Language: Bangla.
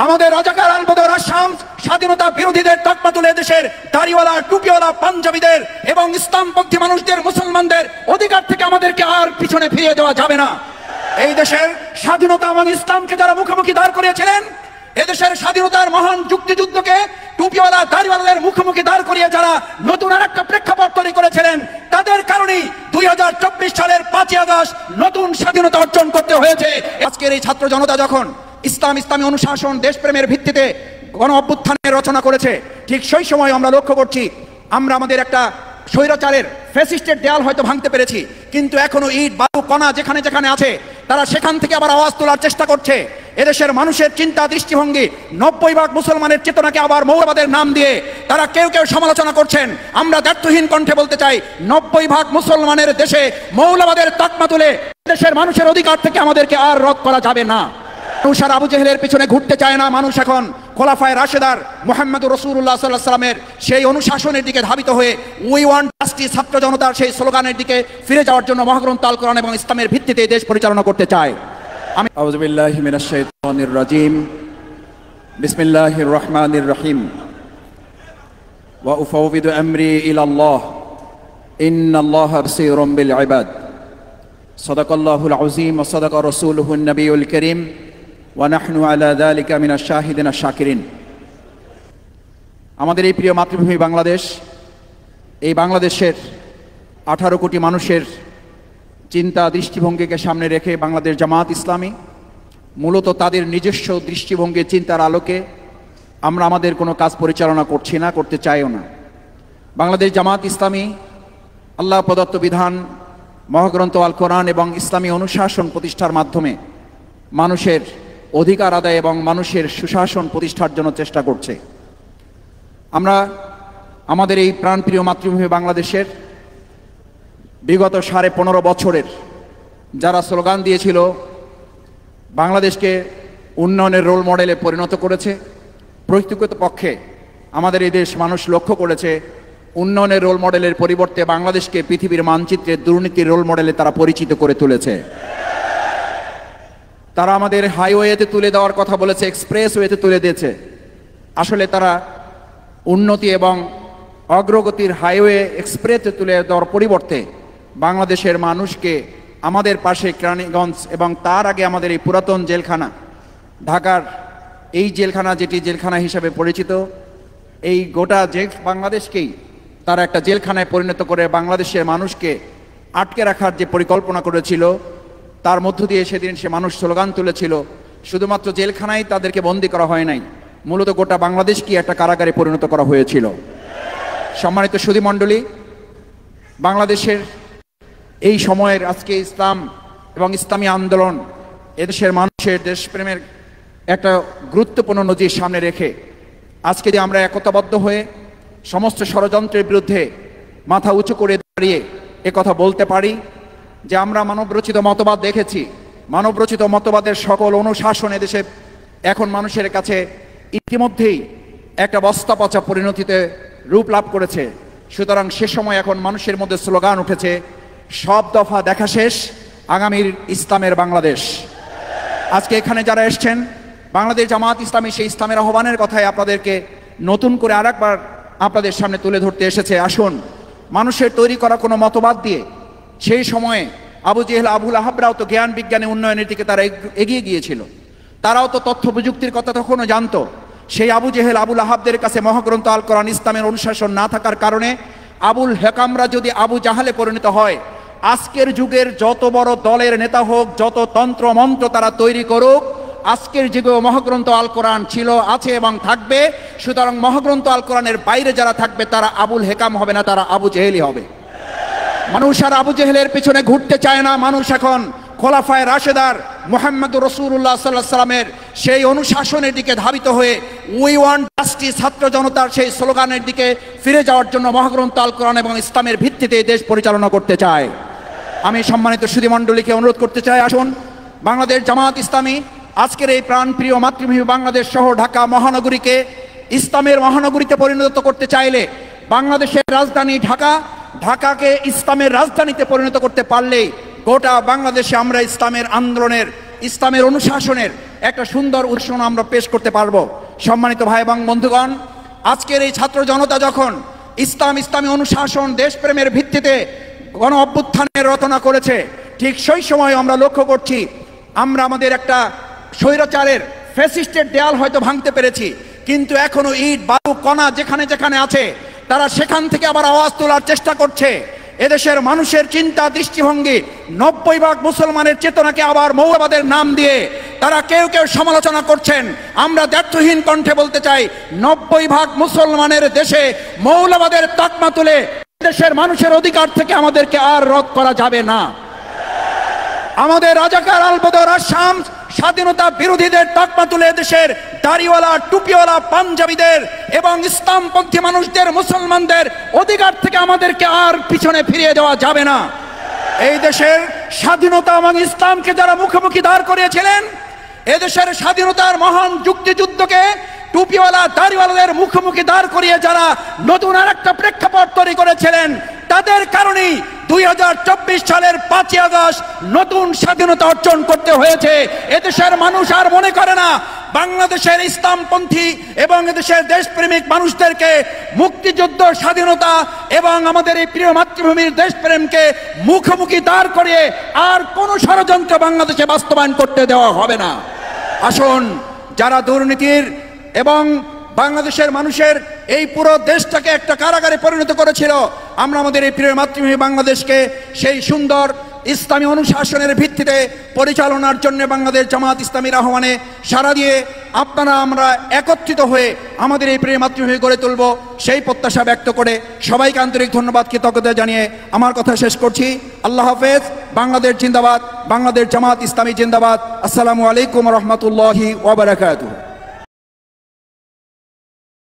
আমাদের রাজাকার আলবদর আসাম স্বাধীনতা বিরোধীদের তকমা তুলে দেশের দাড়িওয়ালা টুপিওয়ালা পাঞ্জাবিদের এবং ইসলামপন্থী মানুষদের মুসলমানদের অধিকার থেকে আমাদেরকে আর পিছনে ফিরিয়ে দেওয়া যাবে না। এই দেশের স্বাধীনতা এবং ইসলামকে যারা মুখোমুখি দাঁড় করিয়েছিলেন, এদেশের স্বাধীনতার মহান যুক্তিযুদ্ধকে টুপিওয়ালা দাড়িওয়ালাদের মুখোমুখি দাঁড় করিয়ে যারা নতুন আর একটা প্রেক্ষাপট তৈরি করেছিলেন, তাদের কারণেই 2024 সালের 5ই আগস্ট নতুন স্বাধীনতা অর্জন করতে হয়েছে। আজকের এই ছাত্র জনতা যখন ইসলামী অনুশাসন দেশপ্রেমের ভিত্তিতে গণ অভ্যুত্থানের রচনা করেছে, ঠিক সেই সময় আমরা লক্ষ্য করছি আমরা আমাদের একটা স্বৈরাচারের ফ্যাসিস্টের দেয়াল হয়তো ভাঙতে পেরেছি, কিন্তু এখনো ইট বালু কণা যেখানে যেখানে আছে তারা সেখান থেকে আবার আওয়াজ তোলার চেষ্টা করছে। এদেশের মানুষের চিন্তা দৃষ্টিভঙ্গি 90% মুসলমানের চেতনাকে আবার মৌলবাদের নাম দিয়ে তারা কেউ কেউ সমালোচনা করছেন। আমরা দ্ব্যর্থহীন কণ্ঠে বলতে চাই, 90% মুসলমানের দেশে মৌলবাদের তকমা তুলে দেশের মানুষের অধিকার থেকে আমাদেরকে আর রদ করা যাবে না। মানুষ আর আবু জেহেলের পিছনে ঘুরতে চায় না। মানুষ এখন খোলাফায়ে রাশেদার মুহাম্মদুর রাসূলুল্লাহ সাল্লাল্লাহু আলাইহি ওয়াসাল্লামের সেই অনুশাসনের দিকে ধাবিত হয়ে উই ওয়ান্ট জাস্টিস ছাত্র জনতার সেই স্লোগানের দিকে ফিরে যাওয়ার জন্য মহাগ্রন্থ আল কোরআন এবং ইসলামের ভিত্তিতে দেশ পরিচালনা করতে চায়। আমি আউযু বিল্লাহি মিনাশ শাইতানির রাজিম, বিসমিল্লাহির রহমানির রহিম, ওয়া উফাউযিদু আমরি ইলাল্লাহ ইন্নাল্লাহা বাসীরুম বিল ইবাদ। সাদাকাল্লাহুল আযীম ওয়া সাদাকা রাসূলুহুন নবিয়ুল কারীম ওয়া নাহনু আলা যালিকা মিনাশ শাহিদিনা শাকিরিন। আমাদের এই প্রিয় মাতৃভূমি বাংলাদেশ, এই বাংলাদেশের 18 কোটি মানুষের চিন্তা দৃষ্টিভঙ্গিকে সামনে রেখে বাংলাদেশ জামাত ইসলামী মূলত তাদের নিজস্ব দৃষ্টিভঙ্গি চিন্তার আলোকে আমরা আমাদের কোনো কাজ পরিচালনা করছি না, করতে চাইও না। বাংলাদেশ জামাত ইসলামী আল্লাহ প্রদত্ত বিধান মহাগ্রন্থ আল কোরআন এবং ইসলামী অনুশাসন প্রতিষ্ঠার মাধ্যমে মানুষের অধিকার আদায় এবং মানুষের সুশাসন প্রতিষ্ঠার জন্য চেষ্টা করছে। আমরা আমাদের এই প্রাণপ্রিয় মাতৃভূমি বাংলাদেশের বিগত 15.5 বছরের যারা স্লোগান দিয়েছিল বাংলাদেশকে উন্নয়নের রোল মডেলে পরিণত করেছে, প্রকৃতপক্ষে আমাদের এই দেশ মানুষ লক্ষ্য করেছে উন্নয়নের রোল মডেলের পরিবর্তে বাংলাদেশকে পৃথিবীর মানচিত্রে দুর্নীতির রোল মডেলে তারা পরিচিত করে তুলেছে। তারা আমাদের হাইওয়েতে তুলে দেওয়ার কথা বলেছে, এক্সপ্রেসওয়েতে তুলে দিয়েছে। আসলে তারা উন্নতি এবং অগ্রগতির হাইওয়ে এক্সপ্রেসে তুলে দেওয়ার পরিবর্তে বাংলাদেশের মানুষকে আমাদের পাশে কেরানীগঞ্জ এবং তার আগে আমাদের এই পুরাতন জেলখানা ঢাকার এই জেলখানা, যেটি জেলখানা হিসাবে পরিচিত, এই গোটা বাংলাদেশকেই তারা একটা জেলখানায় পরিণত করে বাংলাদেশের মানুষকে আটকে রাখার যে পরিকল্পনা করেছিল, তার মধ্য দিয়ে সেদিন সে মানুষ স্লোগান তুলেছিল। শুধুমাত্র জেলখানায় তাদেরকে বন্দী করা হয় নাই, মূলত গোটা বাংলাদেশকে একটা কারাগারে পরিণত করা হয়েছিল। সম্মানিত সুধীমণ্ডলী, বাংলাদেশের এই সময়ের আজকে ইসলাম এবং ইসলামী আন্দোলন এদেশের মানুষের দেশপ্রেমের একটা গুরুত্বপূর্ণ নজির সামনে রেখে আজকে যে আমরা একতাবদ্ধ হয়ে সমস্ত ষড়যন্ত্রের বিরুদ্ধে মাথা উঁচু করে দাঁড়িয়ে একথা বলতে পারি যে আমরা মানবরচিত মতবাদ দেখেছি। মানবরচিত মতবাদের সকল অনুশাসন এদেশে এখন মানুষের কাছে ইতিমধ্যেই একটা বস্তা পচা পরিণতিতে রূপ লাভ করেছে। সুতরাং সে সময় এখন মানুষের মধ্যে স্লোগান উঠেছে, সব দফা দেখা শেষ, আগামীর ইসলামের বাংলাদেশ। আজকে এখানে যারা এসছেন, বাংলাদেশ জামাত ইসলামী সেই ইসলামের আহ্বানের কথাই আপনাদেরকে নতুন করে আরেকবার আপনাদের সামনে তুলে ধরতে এসেছে। আসুন, মানুষের তৈরি করা কোনো মতবাদ দিয়ে সেই সময়ে আবু জেহেল আবুল আহাবরাও তো জ্ঞান বিজ্ঞানে উন্নয়নের দিকে তারা এগিয়ে গিয়েছিল, তারাও তো তথ্য প্রযুক্তির কথা তখনও জানতো। সেই আবু জেহেল আবুল আহাবদের কাছে মহাগ্রন্থ আল কোরআন ইসলামের অনুশাসন না থাকার কারণে আবুল হেকামরা যদি আবু জাহালে পরিণত হয়, আজকের যুগের যত বড় দলের নেতা হোক, যত তন্ত্র মন্ত্র তারা তৈরি করুক, আজকের যুগেও মহাগ্রন্থ আল কোরআন ছিল, আছে এবং থাকবে। সুতরাং মহাগ্রন্থ আল কোরআনের বাইরে যারা থাকবে তারা আবুল হেকাম হবে না, তারা আবু জেহেলই হবে। মানুষ আর আবু জেহেলের পিছনে ঘুরতে চায় না। মানুষ এখন খোলাফায়ে রাশেদার মুহাম্মদুর রাসূলুল্লাহ সাল্লাল্লাহু আলাইহি ওয়াসাল্লামের সেই অনুশাসনের দিকে ধাবিত হয়ে উই ওয়ান্ট জাস্টিস ছাত্র জনতার সেই স্লোগানের দিকে ফিরে যাওয়ার জন্য মহাগ্রন্থ আল কোরআন এবং ইসলামের ভিত্তিতে দেশ পরিচালনা করতে চায়। আমি সম্মানিত সুধীমণ্ডলীকে অনুরোধ করতে চাই, আসুন বাংলাদেশ জামাত ইসলামী আজকের এই প্রাণপ্রিয় মাতৃভূমি বাংলাদেশ সহ ঢাকা মহানগরীকে ইসলামের মহানগরীতে পরিণত করতে চাইলে, বাংলাদেশের রাজধানী ঢাকাকে ইসলামের রাজধানীতে পরিণত করতে পারলেই গোটা বাংলাদেশে আমরা ইসলামের আন্দোলনের, ইসলামের অনুশাসনের একটা সুন্দর উদাহরণ আমরা পেশ করতে পারবো। সম্মানিত ভাই এবং বন্ধুগণ, আজকের এই ছাত্র জনতা যখন ইসলামী অনুশাসন দেশপ্রেমের ভিত্তিতে গণ অভ্যুত্থানের রচনা করেছে, ঠিক সেই সময় আমরা লক্ষ্য করছি আমরা আমাদের একটা স্বৈরাচারের ফ্যাসিস্টের দেয়াল হয়তো ভাঙতে পেরেছি, কিন্তু এখনো ইট বালু কণা যেখানে যেখানে আছে তারা সেখান থেকে আবার আওয়াজ তোলার চেষ্টা করছে। এদেশের মানুষের চিন্তা দৃষ্টিভঙ্গি 90% মুসলমানের চেতনাকে আবার মৌলবাদের নাম দিয়ে তারা কেউ কেউ সমালোচনা করছেন। আমরা দ্ব্যর্থহীন কণ্ঠে বলতে চাই, 90% মুসলমানের দেশে মৌলবাদের তকমা তুলে দেশের মানুষের অধিকার থেকে আমাদেরকে আর রদ করা যাবে না। আমাদের রাজাকার আলবদর আসাম স্বাধীনতা বিরোধীদের তকমা তুলে দেশের দাড়িওয়ালা টুপিওয়ালা পাঞ্জাবিদের এবং ইসলামপন্থী মানুষদের মুসলমানদের অধিকার থেকে আমাদেরকে আর পিছনে ফিরিয়ে দেওয়া যাবে না। এই দেশের স্বাধীনতা এবং ইসলামকে যারা মুখোমুখি দাঁড় করিয়েছিলেন, এদেশের স্বাধীনতার মহান যুক্তিযুদ্ধকে টুপিওয়ালা দাড়িওয়ালাদের মুখোমুখি দাঁড় করিয়ে যারা নতুন আর একটা প্রেক্ষাপট তৈরি করেছিলেন, তাদের কারণেই 2024 সালের 5ই আগস্ট নতুন স্বাধীনতা অর্জন করতে হয়েছে। এদেশের মানুষ আর মনে করে না বাংলাদেশের ইসলামপন্থী এবং এদেশের দেশপ্রেমিক মানুষদেরকে মুক্তিযুদ্ধ, স্বাধীনতা এবং আমাদের এই প্রিয় মাতৃভূমির দেশপ্রেমকে মুখোমুখি দাঁড় করিয়ে আর কোনো ষড়যন্ত্র বাংলাদেশে বাস্তবায়ন করতে দেওয়া হবে না। আসুন, যারা দুর্নীতির এবং বাংলাদেশের মানুষের এই পুরো দেশটাকে একটা কারাগারে পরিণত করেছিল, আমরা আমাদের এই প্রিয় মাতৃভূমি বাংলাদেশকে সেই সুন্দর ইসলামী অনুশাসনের ভিত্তিতে পরিচালনার জন্য বাংলাদেশ জামাত ইসলামীর আহ্বানে সাড়া দিয়ে আপনারা আমরা একত্রিত হয়ে আমাদের এই প্রিয় মাতৃভূমি গড়ে তুলব, সেই প্রত্যাশা ব্যক্ত করে সবাইকে আন্তরিক ধন্যবাদ কৃতজ্ঞতা জানিয়ে আমার কথা শেষ করছি। আল্লাহ হাফেজ। বাংলাদেশ জিন্দাবাদ। বাংলাদেশ জামাত ইসলামী জিন্দাবাদ। আসসালামু আলাইকুম রহমতুল্লাহি ওয়া বারাকাতুহু।